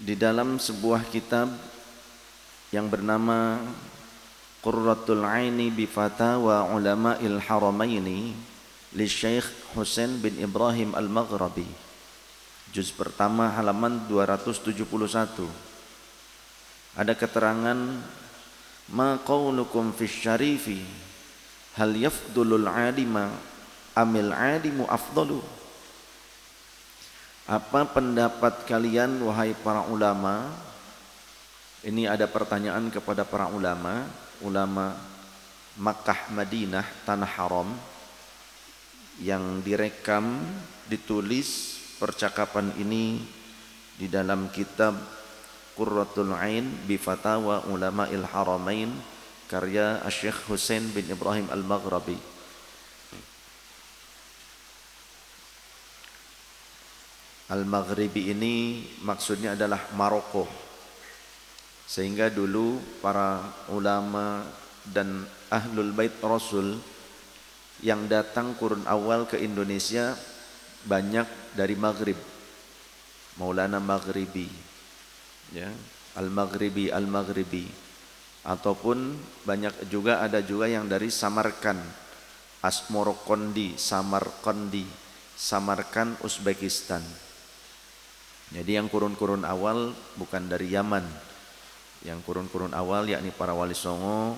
di dalam sebuah kitab yang bernama Qurratul Aini bi Fatawa Ulama'il Haramaini li Syekh Husain bin Ibrahim Al-Maghribi, juz pertama halaman 271. Ada keterangan, ma qaulukum fi syarifi hal yafdulul alima amil alimu afdalu. Apa pendapat kalian wahai para ulama? Ini ada pertanyaan kepada para ulama Makkah, Madinah, Tanah Haram, yang direkam, ditulis percakapan ini di dalam kitab Qurratul Ain bi Fatawa Ulama'il Haramain karya Syekh Husain bin Ibrahim Al-Maghribi. Al-Maghribi ini maksudnya adalah Maroko. Sehingga dulu para ulama dan ahlul bait Rasul yang datang kurun awal ke Indonesia banyak dari Maghrib. Maulana Maghribi, ya, Al-Maghribi, Al-Maghribi. Ataupun banyak juga, ada juga yang dari Samarkand, Asmorokondi, Samarkandi, Samarkand, Uzbekistan. Jadi yang kurun-kurun awal bukan dari Yaman. Yang kurun-kurun awal yakni para wali songo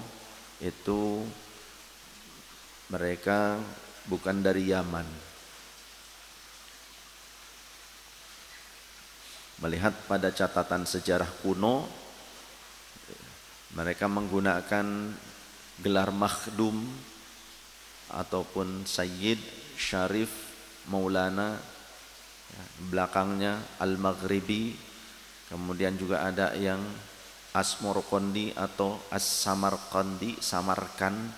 itu mereka bukan dari Yaman. Melihat pada catatan sejarah kuno, mereka menggunakan gelar makhdum ataupun sayyid, syarif, maulana, belakangnya Al-Maghribi. Kemudian juga ada yang Asmorokondi atau As-Samarkandi, Samarkand,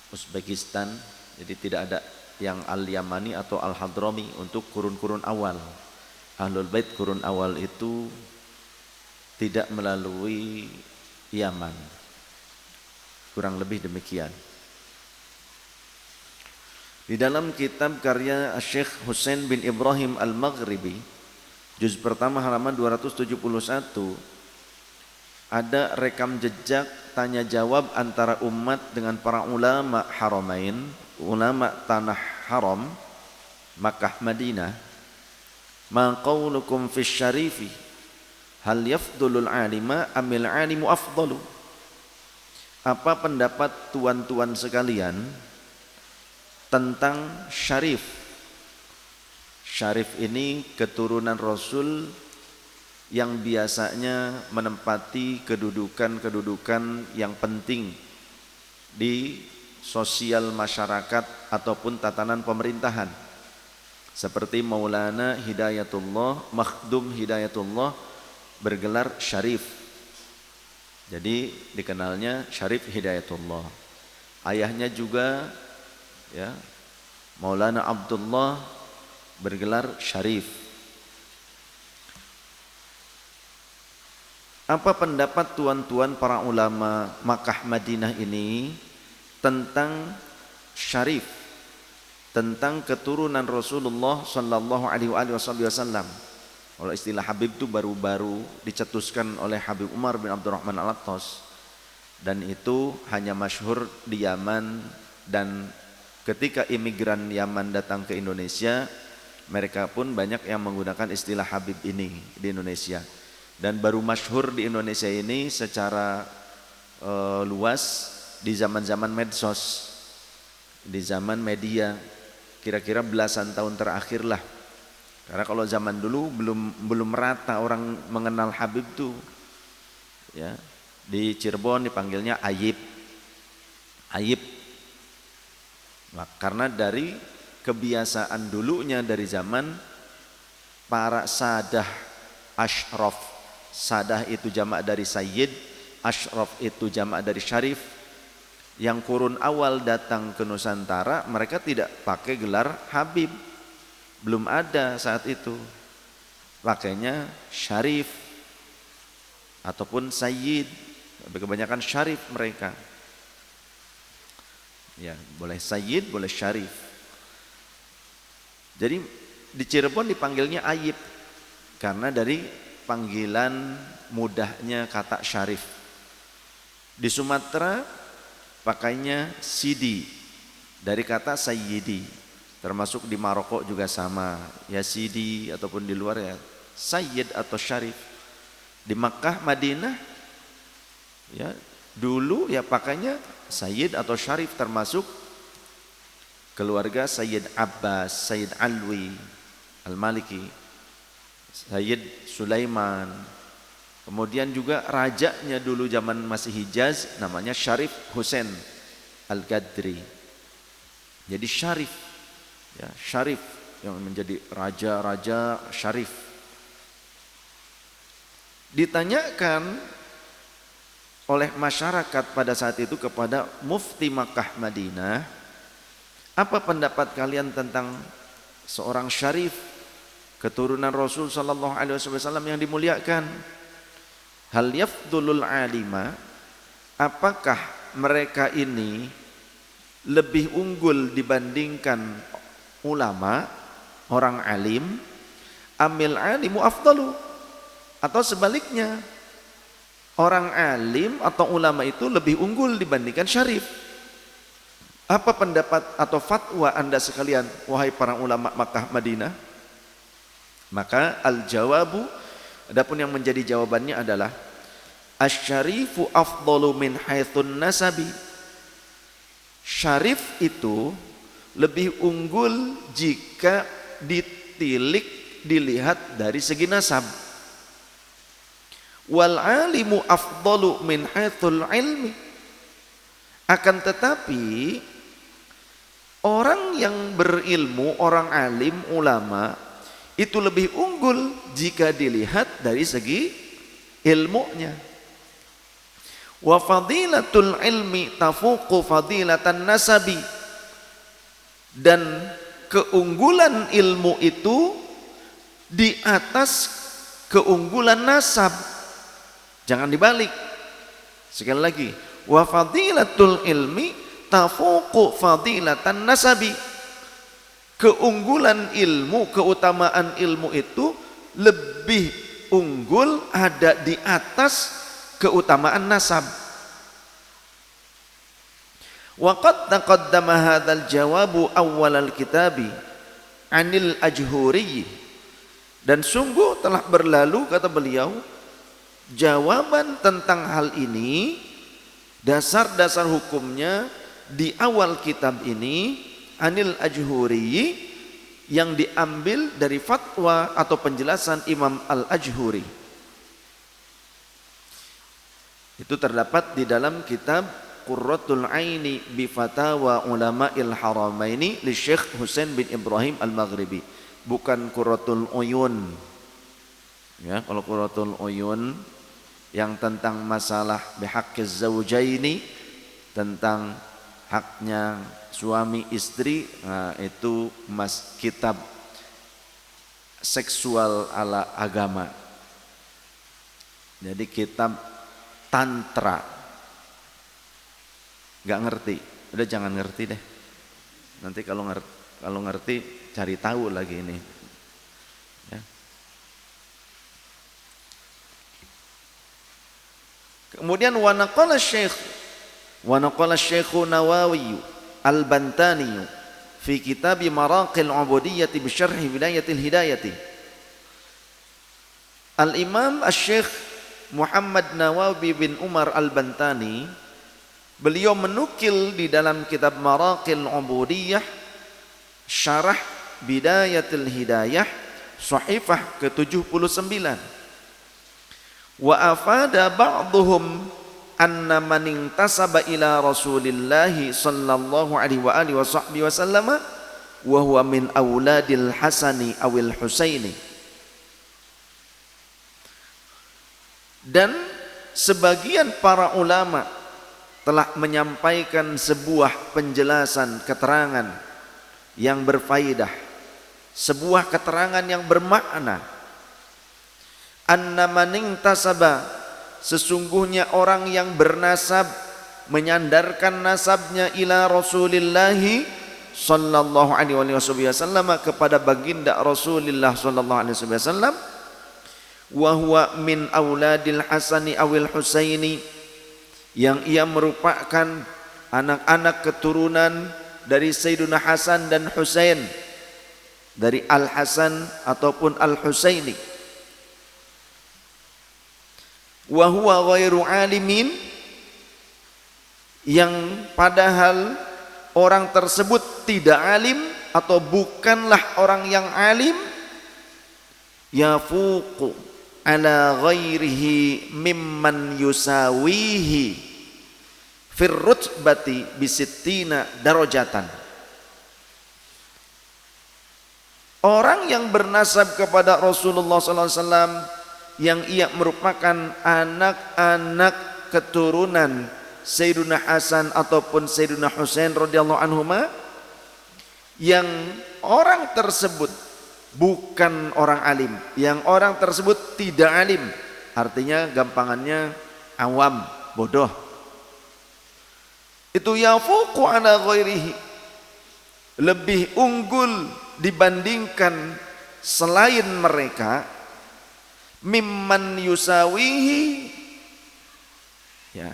Uzbekistan. Jadi tidak ada yang Al-Yamani atau Al-Hadrami untuk kurun-kurun awal. Ahlul Bait kurun awal itu tidak melalui Yaman. Kurang lebih demikian. Di dalam kitab karya Syekh Husain bin Ibrahim Al-Maghribi, juz pertama halaman 271, ada rekam jejak tanya jawab antara umat dengan para ulama Haramain, ulama Tanah Haram, Makkah, Madinah. Ma qaulukum fi syarifi hal yafdulul alima amil alimu afdalu. Apa pendapat tuan-tuan sekalian tentang syarif? Syarif ini keturunan Rasul yang biasanya menempati kedudukan-kedudukan yang penting di sosial masyarakat ataupun tatanan pemerintahan, seperti Maulana Hidayatullah, Makhdum Hidayatullah bergelar syarif. Jadi dikenalnya Syarif Hidayatullah. Ayahnya juga, ya, Maulana Abdullah bergelar syarif. Apa pendapat tuan-tuan para ulama Makkah, Madinah ini tentang syarif, tentang keturunan Rasulullah sallallahu alaihi wasallam? Kalau istilah Habib itu baru-baru dicetuskan oleh Habib Umar bin Abdurrahman Al-Attas, dan itu hanya masyhur di Yaman. Dan ketika imigran Yaman datang ke Indonesia, mereka pun banyak yang menggunakan istilah Habib ini di Indonesia. Dan baru masyhur di Indonesia ini secara luas di zaman-zaman medsos, di zaman media, kira-kira belasan tahun terakhir lah. Karena kalau zaman dulu belum merata orang mengenal Habib tuh, ya. Di Cirebon dipanggilnya Ayib, Ayib. Nah, karena dari kebiasaan dulunya dari zaman para sadah asyraf. Sadah itu jamak dari sayyid, asyraf itu jamak dari syarif. Yang kurun awal datang ke Nusantara, mereka tidak pakai gelar Habib, belum ada saat itu. Pakainya syarif ataupun sayyid, kebanyakan syarif mereka. Ya, boleh sayyid, boleh syarif. Jadi di Cirebon dipanggilnya Ayib karena dari panggilan mudahnya kata Syarif. Di Sumatera pakainya Sidi dari kata Sayyidi, termasuk di Maroko juga sama, ya Sidi, ataupun di luar ya Sayyid atau Syarif. Di Makkah, Madinah ya dulu ya pakainya Sayyid atau Syarif, termasuk keluarga Sayyid Abbas, Sayyid Alwi Al-Maliki, Sayyid Sulaiman. Kemudian juga rajanya dulu zaman masih Hijaz namanya Syarif Husain Al-Qadri. Jadi Syarif, ya Syarif yang menjadi raja-raja Syarif. Ditanyakan oleh masyarakat pada saat itu kepada Mufti Makkah Madinah, apa pendapat kalian tentang seorang Syarif keturunan Rasul sallallahu alaihi wasallam yang dimuliakan? Hal yafdulul alima, apakah mereka ini lebih unggul dibandingkan ulama, orang alim? Amil alimu afdalu, atau sebaliknya, orang alim atau ulama itu lebih unggul dibandingkan Syarif? Apa pendapat atau fatwa Anda sekalian, wahai para ulama Makkah Madinah? Maka al-jawabu, adapun yang menjadi jawabannya adalah asy-syarifu afdalu min haitsun nasabi. Syarif itu lebih unggul jika ditilik, dilihat dari segi nasab. Wal alimu afdalu min haitsul ilmi. Akan tetapi orang yang berilmu, orang alim, ulama itu lebih unggul jika dilihat dari segi ilmunya. Wa fadilatul ilmi tafuqu fadilatan nasabi, dan keunggulan ilmu itu di atas keunggulan nasab. Jangan dibalik. Sekali lagi, wa fadilatul ilmi tafuqu fadilatan nasabi. Keunggulan ilmu, keutamaan ilmu itu lebih unggul, ada di atas keutamaan nasab. Wa qad taqaddama hadzal jawabu awwal al-kitabi anil ajhuri, dan sungguh telah berlalu, kata beliau, jawaban tentang hal ini, dasar-dasar hukumnya di awal kitab ini, anil ajhuri, yang diambil dari fatwa atau penjelasan Imam Al-Ajhuri. Itu terdapat di dalam kitab Qurratul Aini bi Fatawa Ulama'il Haramaini li Syekh Husain bin Ibrahim Al-Maghribi, bukan Qurratul Uyun. Ya, kalau Qurratul Uyun yang tentang masalah bihaqqiz zaujaini, tentang haknya suami istri, nah itu kitab seksual ala agama. Jadi kitab tantra. Gak ngerti, udah jangan ngerti deh. Nanti kalau ngerti cari tahu lagi ini. Ya. Kemudian wa naqala Syekh Nawawi Al-Bantani fi kitab Maraqil Ubudiyyati bi Syarh Wilayatil Hidayati. Al-Imam Asy-Syekh Muhammad Nawawi bin Umar Al-Bantani, beliau menukil di dalam kitab Maraqil Ubudiyyah Syarah Bidayatil Hidayah sahifah ke-79. Wa afada ba'dhum anna man intasaba ila Rasulillahi sallallahu alaihi wa alihi wasallam wa huwa min auladil Hasani awil Husaini. Dan sebagian para ulama telah menyampaikan sebuah penjelasan, keterangan yang berfaedah, sebuah keterangan yang bermakna. Anna man intasaba, sesungguhnya orang yang bernasab, menyandarkan nasabnya ila Rasulillahi sallallahu alaihi wasallam, kepada baginda Rasulullah sallallahu alaihi wasallam, wa huwa min auladil Hasani awil Husaini, yang ia merupakan anak-anak keturunan dari Sayyiduna Hasan dan Husain, dari Al-Hasan ataupun Al-Husaini. Wa huwa ghairu alimin, yang padahal orang tersebut tidak alim atau bukanlah orang yang alim, yafuqu ala ghairihi mimman yusawihi fir rutbati bisittina darajatan. Orang yang bernasab kepada Rasulullah sallallahu alaihi wasallam, yang ia merupakan anak-anak keturunan Sayyiduna Hasan ataupun Sayyiduna Husain radhiyallahu anhuma, yang orang tersebut bukan orang alim, yang orang tersebut tidak alim, artinya gampangannya awam, bodoh, itu yafuqu ala ghairihi, lebih unggul dibandingkan selain mereka, mimman yusawihi, ya,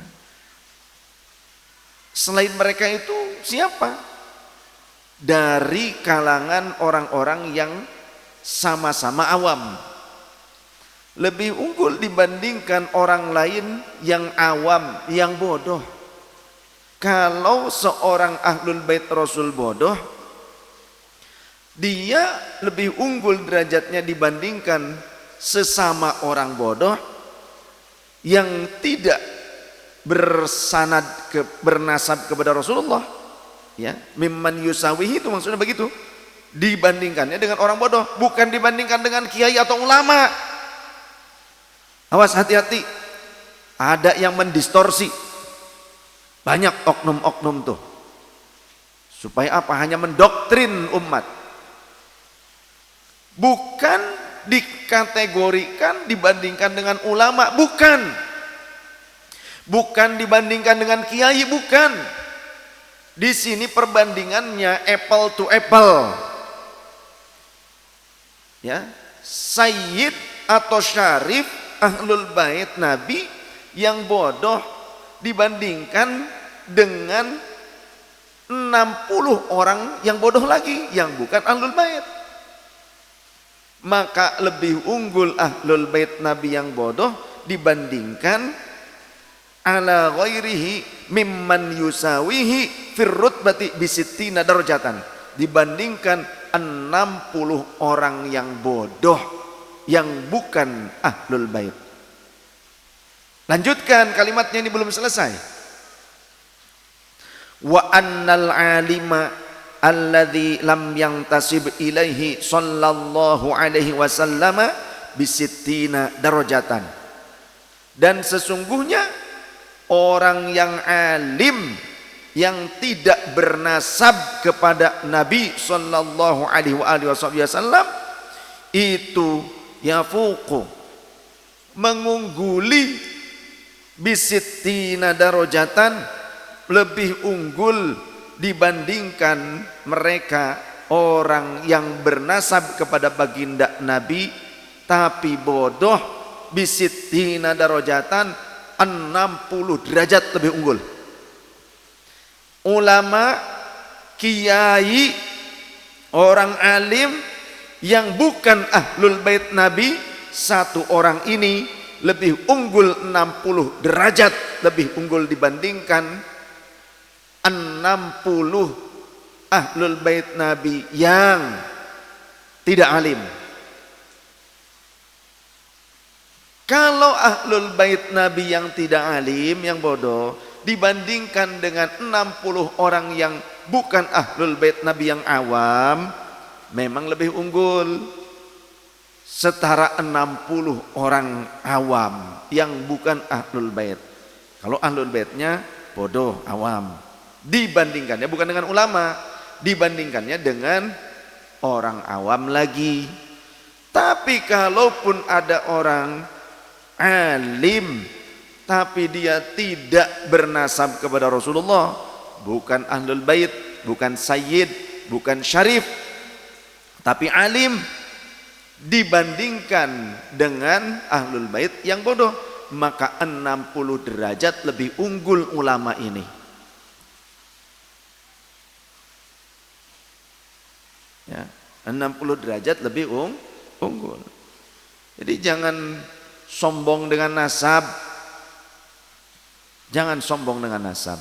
selain mereka itu siapa? Dari kalangan orang-orang yang sama-sama awam, lebih unggul dibandingkan orang lain yang awam, yang bodoh. Kalau seorang ahlul bait Rasul bodoh, dia lebih unggul derajatnya dibandingkan sesama orang bodoh yang tidak bernasab kepada Rasulullah, ya. Mimman yusawihi itu maksudnya begitu, dibandingkannya dengan orang bodoh, bukan dibandingkan dengan kiai atau ulama. Awas, hati-hati, ada yang mendistorsi, banyak oknum-oknum tuh, supaya apa? Hanya mendoktrin umat, bukan dikategorikan dibandingkan dengan ulama, bukan dibandingkan dengan kiai, bukan. Di sini perbandingannya apple to apple, ya. Sayyid atau syarif ahlul bait Nabi yang bodoh dibandingkan dengan 60 orang yang bodoh lagi yang bukan ahlul bait. Maka lebih unggul ahlul bait Nabi yang bodoh dibandingkan ala ghairihi mimman yusawihi fir rutbati bisittina darajatan, dibandingkan 60 orang yang bodoh yang bukan ahlul bait. Lanjutkan kalimatnya, ini belum selesai. Wa annal alima alladzi lam yantasib ilaihi sallallahu alaihi wasallam bisittina darajatan, dan sesungguhnya orang yang alim yang tidak bernasab kepada Nabi sallallahu alaihi wasallam itu yafuqu, mengungguli, bisittina darajatan, lebih unggul dibandingkan mereka orang yang bernasab kepada baginda Nabi tapi bodoh, bisittina darajatan, 60 derajat lebih unggul. Ulama, kiai, orang alim yang bukan ahlul bait Nabi, satu orang ini lebih unggul 60 derajat lebih unggul dibandingkan 60 ahlul bait Nabi yang tidak alim. Kalau ahlul bait Nabi yang tidak alim, yang bodoh, dibandingkan dengan 60 orang yang bukan ahlul bait Nabi yang awam, memang lebih unggul. Setara 60 orang awam yang bukan ahlul bait. Kalau ahlul baitnya bodoh, awam, dibandingkannya bukan dengan ulama, dibandingkannya dengan orang awam lagi. Tapi kalaupun ada orang alim tapi dia tidak bernasab kepada Rasulullah, bukan ahlul bait, bukan sayyid, bukan syarif, tapi alim, dibandingkan dengan ahlul bait yang bodoh, maka 60 derajat lebih unggul ulama ini. Ya, 60 derajat lebih unggul. Jadi jangan sombong dengan nasab. Jangan sombong dengan nasab.